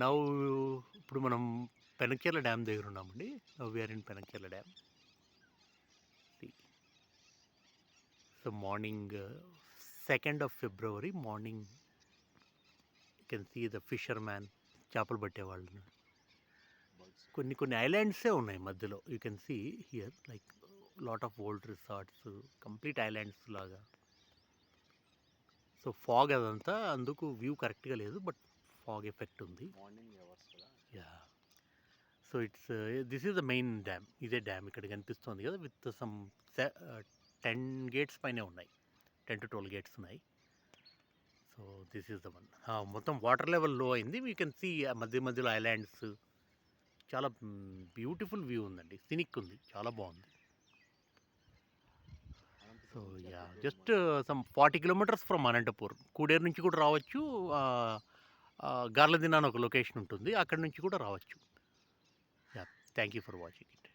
Now ఇప్పుడు మనం పెనక్చెర్ల dam దగ్గర ఉన్నామండి. Now we are in Penakacherla dam. So morning 2nd of February morning you can see the fisherman, చేపలు పట్టేవాళ్ళు. కొన్ని ఐలాండ్సే ఉన్నాయి మధ్యలో. You can see here like lot of old resorts, complete islands లాగా. సో ఫాగ్ అదంతా, అందుకు వ్యూ కరెక్ట్గా లేదు, బట్ ఫాగ్ ఎఫెక్ట్ ఉంది. Yeah. So it's this is the main dam. ఇదే డ్యామ్ ఇక్కడ కనిపిస్తుంది కదా, విత్ సమ్ 10 గేట్స్ పైనే ఉన్నాయి. 10 to 12 గేట్స్ ఉన్నాయి. So this is the one. మొత్తం వాటర్ లెవెల్ లో అయింది. వీ కెన్ సీ మధ్య మధ్యలో ఐలాండ్స్. చాలా బ్యూటిఫుల్ వ్యూ ఉందండి, సినిక్ ఉంది, చాలా బాగుంది. So yeah, just some 40 kilometers from Anantapur. Kuderu నుంచి కూడా రావచ్చు. గార్లదిన్న అని ఒక లొకేషన్ ఉంటుంది, అక్కడ నుంచి కూడా రావచ్చు. Yeah, thank you for watching it.